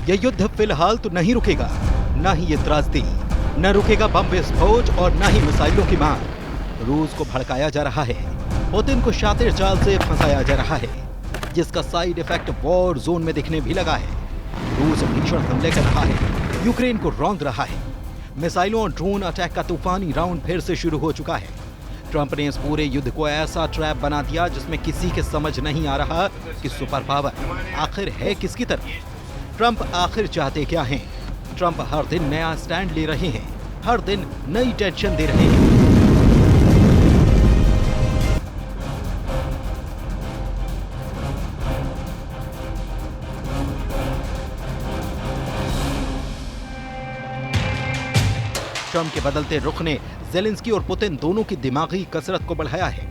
यह युद्ध फिलहाल तो नहीं रुकेगा, न ही ये त्रासदी, न रुकेगा बम विस्फोट और न ही मिसाइलों की मार। रूस को भड़काया जा रहा है, पुतिन को शातिर जाल से फंसाया जा रहा है, जिसका साइड इफेक्ट वॉर जोन में दिखने भी लगा है। रूस भीषण हमले कर रहा है, यूक्रेन को रौंद रहा है। मिसाइलों और ड्रोन अटैक का तूफानी राउंड फिर से शुरू हो चुका है। ट्रंप ने इस पूरे युद्ध को ऐसा ट्रैप बना दिया जिसमें किसी के समझ नहीं आ रहा कि सुपर पावर आखिर है किसकी तरफ। ट्रंप आखिर चाहते क्या हैं? ट्रंप हर दिन नया स्टैंड ले रहे हैं, हर दिन नई टेंशन दे रहे हैं। ट्रंप के बदलते रुख ने ज़ेलेंस्की और पुतिन दोनों की दिमागी कसरत को बढ़ाया है।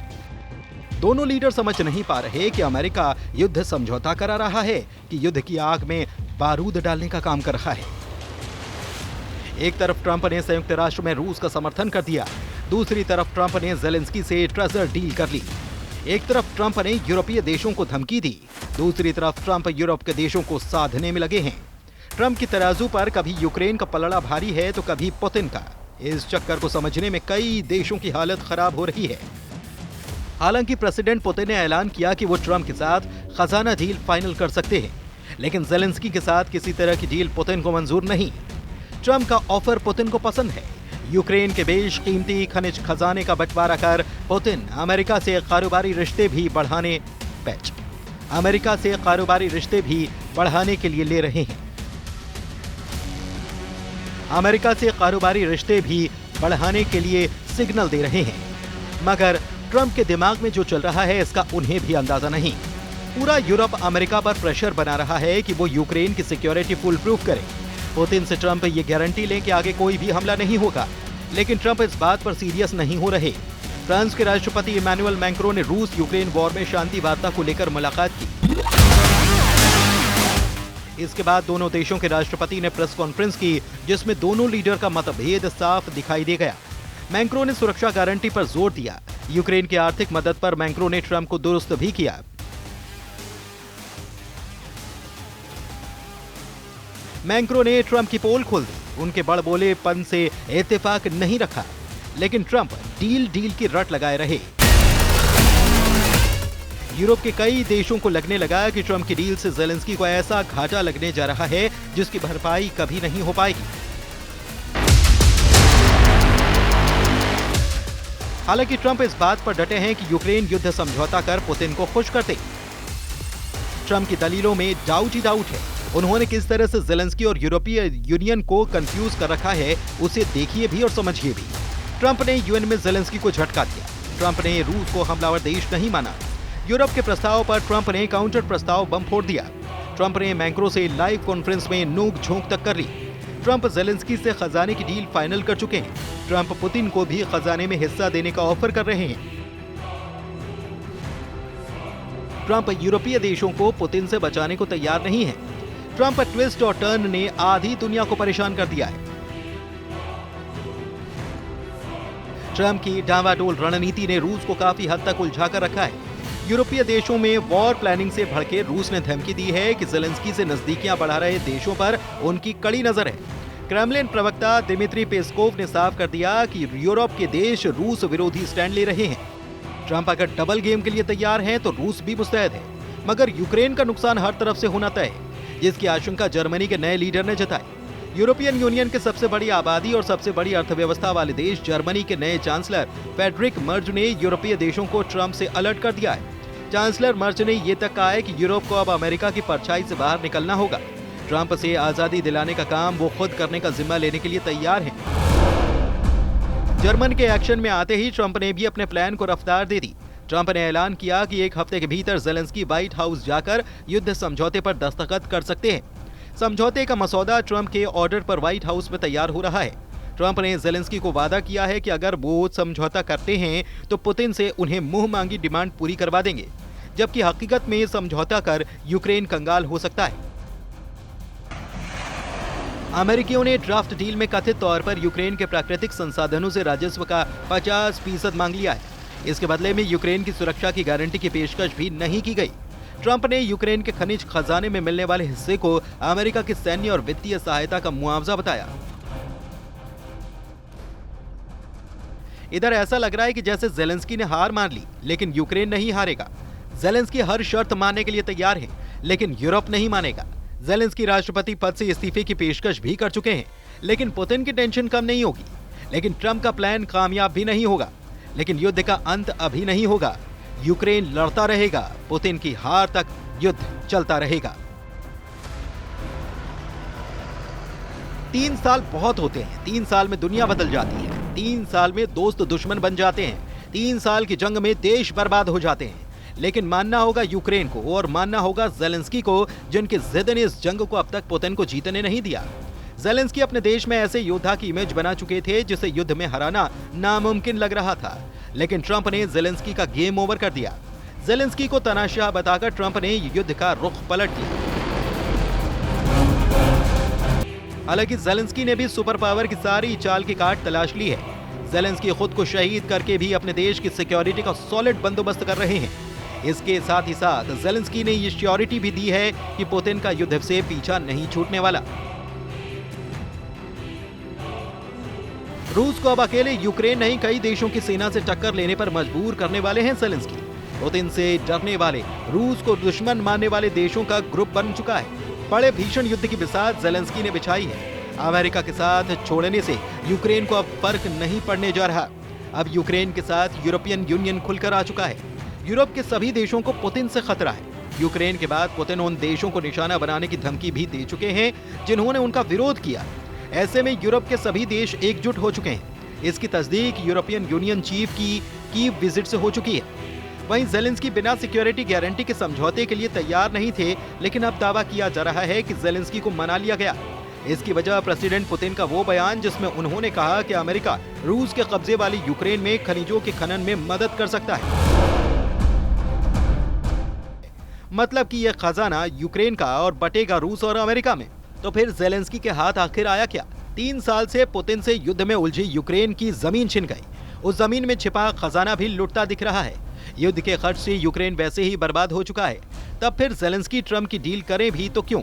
दोनों लीडर समझ नहीं पा रहे कि अमेरिका युद्ध समझौता करा रहा है कि युद्ध की आग में बारूद डालने का काम कर रहा है। एक तरफ ट्रंप ने संयुक्त राष्ट्र में रूस का समर्थन कर दिया, दूसरी तरफ ट्रंप ने ज़ेलेंस्की से ट्रेजर डील कर ली। एक तरफ ट्रंप ने यूरोपीय देशों को धमकी दी, दूसरी तरफ ट्रंप यूरोप के देशों को साधने में लगे हैं। ट्रंप की तराजू पर कभी यूक्रेन का पलड़ा भारी है तो कभी पुतिन का। इस चक्कर को समझने में कई देशों की हालत खराब हो रही है। हालांकि प्रेसिडेंट पुतिन ने ऐलान किया कि वो ट्रंप के साथ खजाना डील फाइनल कर सकते हैं, लेकिन ज़ेलेंस्की के साथ किसी तरह की डील पुतिन को मंजूर नहीं। ट्रंप का ऑफर पुतिन को पसंद है। यूक्रेन के बेशकीमती खनिज खजाने का बंटवारा कर पुतिन अमेरिका से कारोबारी रिश्ते भी बढ़ाने के लिए ले रहे हैं। अमेरिका से कारोबारी रिश्ते भी बढ़ाने के लिए सिग्नल दे रहे हैं, मगर ट्रंप के दिमाग में जो चल रहा है इसका उन्हें भी अंदाजा नहीं। पूरा यूरोप अमेरिका पर प्रेशर बना रहा है कि वो यूक्रेन की सिक्योरिटी फुल प्रूफ करे। पुतिन से ट्रंप ये गारंटी लें कि आगे कोई भी हमला नहीं होगा, लेकिन ट्रंप इस बात पर सीरियस नहीं हो रहे। फ्रांस के राष्ट्रपति इमैनुअल मैक्रों ने रूस यूक्रेन वॉर में शांति वार्ता को लेकर मुलाकात की। इसके बाद दोनों देशों के राष्ट्रपति ने प्रेस कॉन्फ्रेंस की, जिसमें दोनों लीडर का मतभेद साफ दिखाई दे गया। मैक्रों ने सुरक्षा गारंटी पर जोर दिया। यूक्रेन की आर्थिक मदद पर मैक्रों ने ट्रंप को दुरुस्त भी किया। मैक्रों ने ट्रंप की पोल खोल दी, उनके बड़बोलेपन से इत्तेफाक नहीं रखा, लेकिन ट्रंप डील की रट लगाए रहे। यूरोप के कई देशों को लगने लगा कि ट्रंप की डील से ज़ेलेंस्की को ऐसा घाटा लगने जा रहा है जिसकी भरपाई कभी नहीं हो पाएगी। हालांकि ट्रंप इस बात पर डटे हैं कि यूक्रेन युद्ध समझौता कर पुतिन को खुश कर दे। ट्रंप की दलीलों में डाउट ही डाउट है। उन्होंने किस तरह से ज़ेलेंस्की और यूरोपीय यूनियन को कंफ्यूज कर रखा है, उसे देखिए भी और समझिए भी। ट्रंप ने यूएन में ज़ेलेंस्की को झटका दिया। ट्रंप ने रूस को हमलावर देश नहीं माना। यूरोप के प्रस्ताव पर ट्रंप ने काउंटर प्रस्ताव बम फोड़ दिया। ट्रंप ने मैक्रों से लाइव कॉन्फ्रेंस में नोक झोंक तक कर ली। ट्रंप ज़ेलेंस्की से खजाने की डील फाइनल कर चुके हैं। ट्रंप पुतिन को भी खजाने में हिस्सा देने का ऑफर कर रहे हैं। ट्रंप यूरोपीय देशों को पुतिन से बचाने को तैयार नहीं है। ट्रंप ट्विस्ट और टर्न ने आधी दुनिया को परेशान कर दिया है। ट्रंप की डावाडोल रणनीति ने रूस को काफी हद तक उलझा कर रखा है। यूरोपीय देशों में वॉर प्लानिंग से भड़के रूस ने धमकी दी है कि ज़ेलेंस्की से नजदीकियां बढ़ा रहे देशों पर उनकी कड़ी नजर है। क्रेमलिन प्रवक्ता दिमित्री पेस्कोव ने साफ कर दिया कि यूरोप के देश रूस विरोधी स्टैंड ले रहे हैं। ट्रंप अगर डबल गेम के लिए तैयार हैं तो रूस भी मुस्तैद है, मगर यूक्रेन का नुकसान हर तरफ से होना तय है, जिसकी आशंका जर्मनी के नए लीडर ने जताई। यूरोपियन यूनियन के सबसे बड़ी आबादी और सबसे बड़ी अर्थव्यवस्था वाले देश जर्मनी के नए चांसलर फ्रेडरिक मर्ज ने यूरोपीय देशों को ट्रंप से अलर्ट कर दिया है। चांसलर मर्ज ने यह तक कहा है कि यूरोप को अब अमेरिका की परछाई से बाहर निकलना होगा। ट्रंप से आजादी दिलाने का काम वो खुद करने का जिम्मा लेने के लिए तैयार हैं। जर्मन के एक्शन में आते ही ट्रंप ने भी अपने प्लान को रफ्तार दे दी। ट्रंप ने ऐलान किया कि एक हफ्ते के भीतर ज़ेलेंस्की व्हाइट हाउस जाकर युद्ध समझौते पर दस्तखत कर सकते हैं। समझौते का मसौदा ट्रंप के ऑर्डर पर व्हाइट हाउस में तैयार हो रहा है। ट्रंप ने ज़ेलेंस्की को वादा किया है कि अगर वो समझौता करते हैं तो पुतिन से उन्हें मुंह मांगी डिमांड पूरी करवा देंगे, जबकि हकीकत में समझौता कर यूक्रेन कंगाल हो सकता है। अमेरिकियों ने ड्राफ्ट डील में कथित तौर पर यूक्रेन के प्राकृतिक संसाधनों से राजस्व का 50% मांग लिया है। इसके बदले में यूक्रेन की सुरक्षा की गारंटी की पेशकश भी नहीं की गई। ट्रंप ने यूक्रेन के खनिज खजाने में मिलने वाले हिस्से को अमेरिका की सैन्य और वित्तीय सहायता का मुआवजा बताया। इधर ऐसा लग रहा है कि जैसे जेलेंस्की ने हार मान ली, लेकिन यूक्रेन नहीं हारेगा। जेलेंस्की हर शर्त मानने के लिए तैयार है, लेकिन यूरोप नहीं मानेगा। जेलेंस्की राष्ट्रपति पद से इस्तीफे की पेशकश भी कर चुके हैं, लेकिन पुतिन की टेंशन कम नहीं होगी। लेकिन ट्रंप का प्लान कामयाब भी नहीं होगा। लेकिन युद्ध का अंत अभी नहीं होगा। यूक्रेन लड़ता रहेगा, पुतिन की हार तक युद्ध चलता रहेगा। 3 साल बहुत होते हैं। 3 साल में दुनिया बदल जाती है। 3 साल में दोस्त दुश्मन बन जाते हैं। 3 साल की जंग में देश बर्बाद हो जाते हैं। लेकिन मानना होगा यूक्रेन को और मानना होगा जेलेंस्की को, जिनकी जिद ने इस जंग को अब तक पुतिन को जीतने नहीं दिया। जेलेंस्की अपने देश में ऐसे योद्धा की इमेज बना चुके थे जिसे युद्ध में हराना नामुमकिन लग रहा था। लेकिन ट्रंप ने जेलेंस्की का गेम ओवर कर दिया। जेलेंस्की को तनाशाह बताकर ट्रंप ने युद्ध का रुख पलट दिया। हालांकि जेलेंस्की ने भी सुपर पावर की सारी चाल की काट तलाश ली है। जेलेंस्की खुद को शहीद करके भी अपने देश की सिक्योरिटी का सॉलिड बंदोबस्त कर रहे हैं। इसके साथ ही साथ जेलेंस्की ने ये श्योरिटी भी दी है कि पुतिन का युद्ध से पीछा नहीं छूटने वाला। रूस को अब अकेले यूक्रेन नहीं, कई देशों की सेना से टक्कर लेने पर मजबूर करने वाले हैं जेलेंस्की। पुतिन से डरने वाले, रूस को दुश्मन मानने वाले देशों का ग्रुप बन चुका है। बड़े भीषण युद्ध की बिसात जेलेंस्की ने बिछाई है। अमेरिका के साथ छोड़ने से यूक्रेन को अब फर्क नहीं पड़ने जा रहा। अब यूक्रेन के साथ यूरोपियन यूनियन खुलकर आ चुका है। यूरोप के सभी देशों को पुतिन से खतरा है। यूक्रेन के बाद पुतिन उन देशों को निशाना बनाने की धमकी भी दे चुके हैं जिन्होंने उनका विरोध किया। ऐसे में यूरोप के सभी देश एकजुट हो चुके हैं। इसकी तस्दीक यूरोपियन यूनियन चीफ की कीव विजिट से हो चुकी है। वहीं जेलेंस्की बिना सिक्योरिटी गारंटी के समझौते के लिए तैयार नहीं थे, लेकिन अब दावा किया जा रहा है कि जेलेंस्की को मना लिया गया। इसकी वजह प्रेसिडेंट पुतिन का वो बयान जिसमें उन्होंने कहा कि अमेरिका रूस के कब्जे वाली यूक्रेन में खनिजों के खनन में मदद कर सकता है। मतलब कि यह खजाना यूक्रेन का और बटेगा रूस और अमेरिका में। तो फिर जेलेंस्की के हाथ आखिर आया क्या? 3 साल से पुतिन से युद्ध में उलझी यूक्रेन की जमीन छिन गई। उस जमीन में छिपा खजाना भी लुटता दिख रहा है। युद्ध के खर्च से यूक्रेन वैसे ही बर्बाद हो चुका है। तब फिर जेलेंस्की ट्रंप की डील करे भी तो क्यों?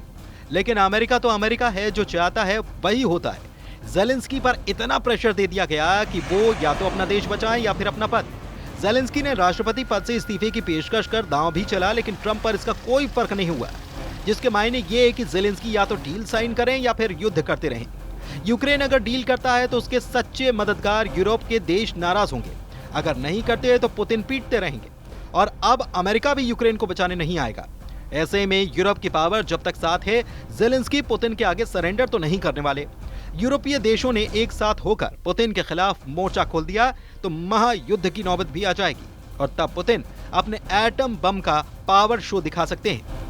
लेकिन अमेरिका तो अमेरिका है, जो चाहता है वही होता है। जेलेंस्की पर इतना प्रेशर दे दिया गया कि वो या तो अपना देश बचाएं या फिर अपना पद। जेलेंस्की ने राष्ट्रपति पद से इस्तीफे की पेशकश कर दांव भी चला, लेकिन ट्रंप पर इसका कोई फर्क नहीं हुआ, जिसके मायने ये है कि जेलेंस्की या तो डील साइन करें या फिर युद्ध करते रहें। यूक्रेन अगर डील करता है तो उसके सच्चे मददगार यूरोप के देश नाराज होंगे। अगर नहीं करते तो पुतिन पीटते रहेंगे। और अब अमेरिका भी यूक्रेन को बचाने नहीं आएगा। ऐसे में यूरोप की पावर जब तक साथ है, जेलेंस्की पुतिन के आगे सरेंडर तो नहीं करने वाले। यूरोपीय देशों ने एक साथ होकर पुतिन के खिलाफ मोर्चा खोल दिया तो महायुद्ध की नौबत भी आ जाएगी और तब पुतिन अपने एटम बम का पावर शो दिखा सकते हैं।